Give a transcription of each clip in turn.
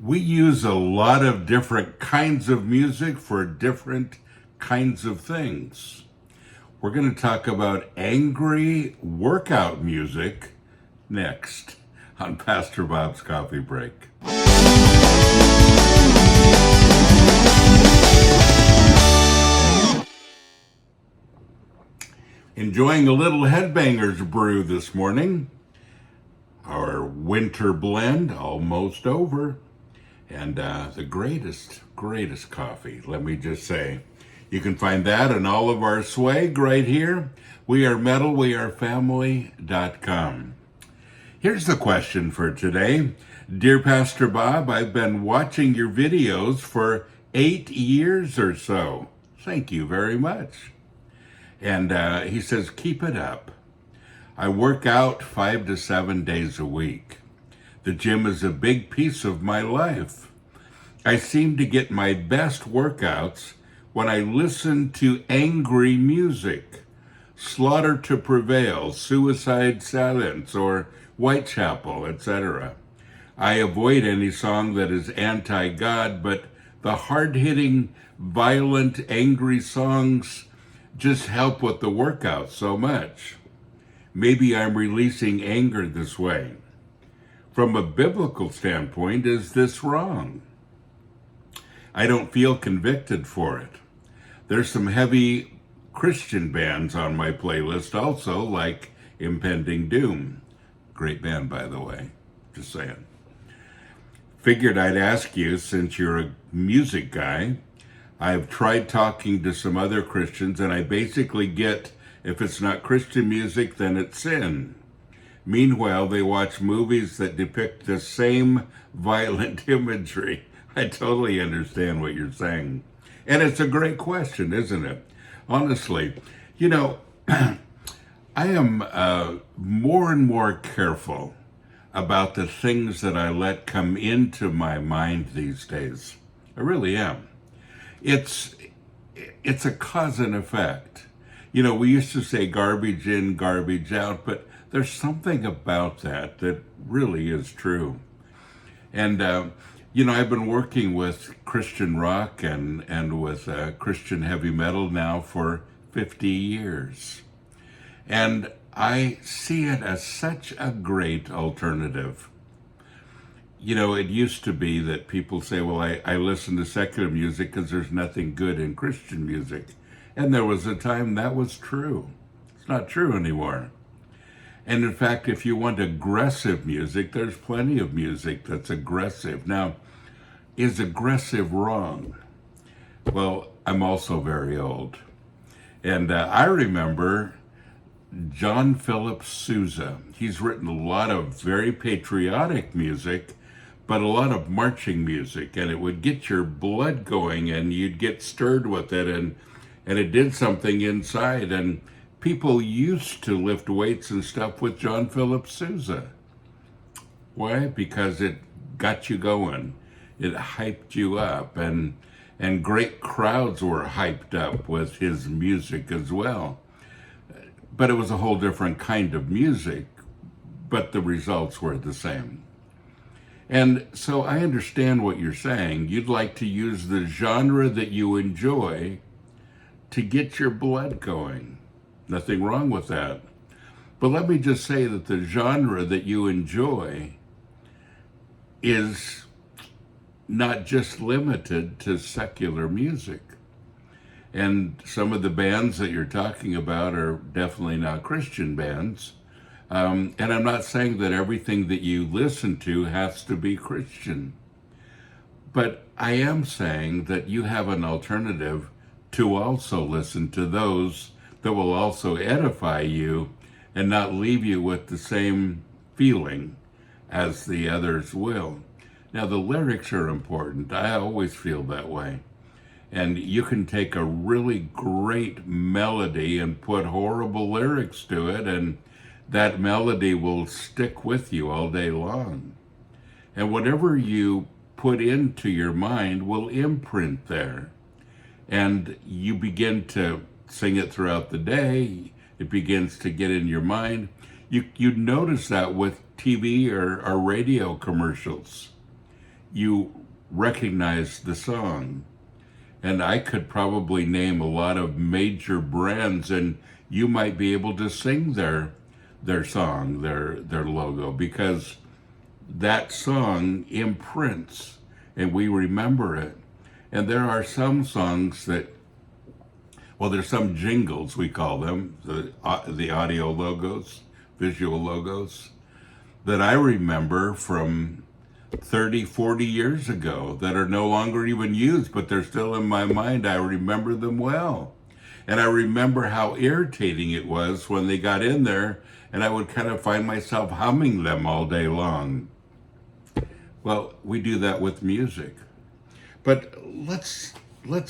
We use a lot of different kinds of music for different kinds of things. We're going to talk about angry workout music next on Pastor Bob's Coffee Break. Enjoying a little Headbangers brew this morning. Our winter blend almost over. And the greatest coffee, let me just say. You can find that and all of our swag right here. We are metal, we are family.com. Here's the question for today. Dear Pastor Bob, I've been watching your videos for 8 years or so. Thank you very much. And he says, keep it up. I work out 5 to 7 days a week. The gym is a big piece of my life. I seem to get my best workouts when I listen to angry music, Slaughter to Prevail, Suicide Silence, or Whitechapel, etc. I avoid any song that is anti-God, but the hard-hitting, violent, angry songs just help with the workout so much. Maybe I'm releasing anger this way. From a biblical standpoint, is this wrong? I don't feel convicted for it. There's some heavy Christian bands on my playlist also, like Impending Doom. Great band, by the way. Just saying. Figured I'd ask you, since you're a music guy. I've tried talking to some other Christians, and I basically get, if it's not Christian music, then it's sin. Meanwhile, they watch movies that depict the same violent imagery. I totally understand what you're saying. And it's a great question, isn't it? Honestly, you know, I am more and more careful about the things that I let come into my mind these days. I really am. It's a cause and effect. You know, we used to say garbage in, garbage out, but there's something about that really is true. And, you know, I've been working with Christian rock and with Christian heavy metal now for 50 years. And I see it as such a great alternative. You know, it used to be that people say, well, I listen to secular music because there's nothing good in Christian music. And there was a time that was true. It's not true anymore. And in fact, if you want aggressive music, there's plenty of music that's aggressive. Now, is aggressive wrong? Well, I'm also very old. And I remember John Philip Sousa. He's written a lot of very patriotic music, but a lot of marching music, and it would get your blood going and you'd get stirred with it, and it did something inside. And people used to lift weights and stuff with John Philip Sousa. Why? Because it got you going. It hyped you up, and great crowds were hyped up with his music as well. But it was a whole different kind of music, but the results were the same. And so I understand what you're saying. You'd like to use the genre that you enjoy to get your blood going. Nothing wrong with that. But let me just say that the genre that you enjoy is not just limited to secular music. And some of the bands that you're talking about are definitely not Christian bands. And I'm not saying that everything that you listen to has to be Christian. But I am saying that you have an alternative to also listen to those that will also edify you and not leave you with the same feeling as the others will. Now, the lyrics are important. I always feel that way. And you can take a really great melody and put horrible lyrics to it, and that melody will stick with you all day long. And whatever you put into your mind will imprint there. And you begin to sing it throughout the day. It begins to get in your mind. You notice that with TV or radio commercials. you recognize the song. And I could probably name a lot of major brands, and you might be able to sing their song, their logo, because that song imprints and we remember it. And there are some songs that, well, there's some jingles, we call them, the audio logos, visual logos, that I remember from 30, 40 years ago that are no longer even used, but they're still in my mind. I remember them well. And I remember how irritating it was when they got in there, and I would kind of find myself humming them all day long. Well, we do that with music. But let's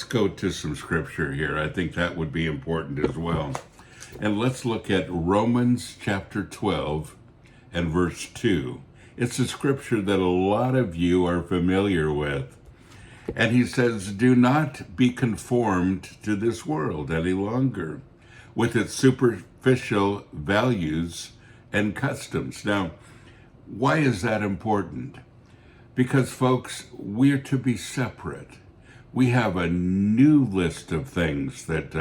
go to some scripture here. I think that would be important as well. And let's look at Romans chapter 12 and verse 2. It's a scripture that a lot of you are familiar with. And he says, do not be conformed to this world any longer with its superficial values and customs. Now, why is that important? Because, folks, we're to be separate. We have a new list of things that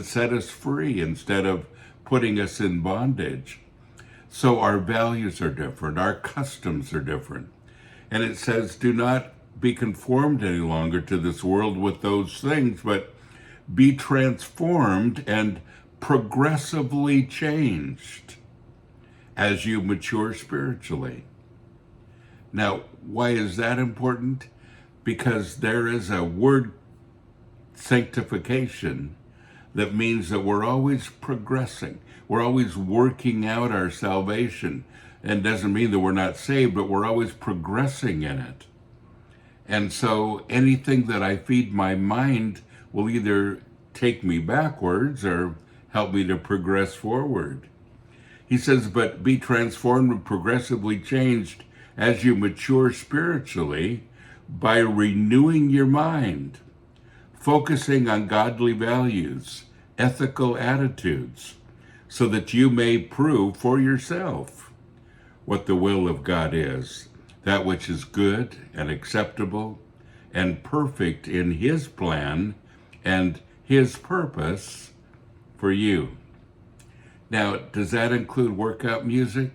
set us free instead of putting us in bondage. So our values are different, our customs are different. And it says, do not be conformed any longer to this world with those things, but be transformed and progressively changed as you mature spiritually. Now, why is that important? Because there is a word, sanctification, that means that we're always progressing. We're always working out our salvation. And doesn't mean that we're not saved, but we're always progressing in it. And so anything that I feed my mind will either take me backwards or help me to progress forward. He says, but be transformed and progressively changed as you mature spiritually by renewing your mind, focusing on godly values, ethical attitudes, so that you may prove for yourself what the will of God is, that which is good and acceptable and perfect in His plan and His purpose for you. Now, does that include workout music?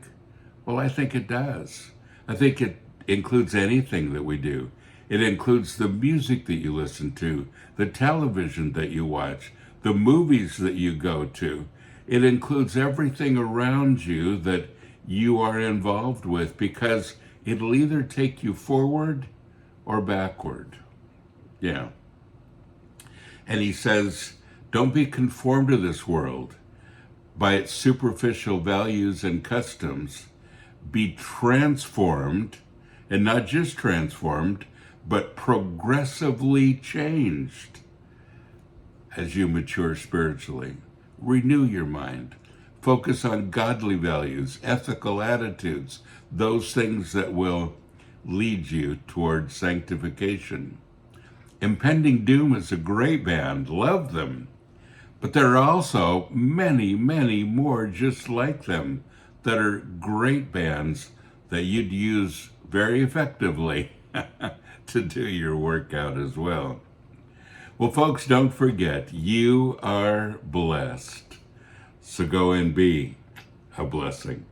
Well, I think it does. I think it includes anything that we do. It includes the music that you listen to, the television that you watch, the movies that you go to. It includes everything around you that you are involved with, because it'll either take you forward or backward. Yeah. And he says, don't be conformed to this world by its superficial values and customs. Be transformed, and not just transformed, but progressively changed as you mature spiritually. Renew your mind. Focus on godly values, ethical attitudes, those things that will lead you towards sanctification. Impending Doom is a great band. Love them. But there are also many, many more just like them that are great bands that you'd use very effectively to do your workout as well. Well, folks, don't forget, you are blessed. So go and be a blessing.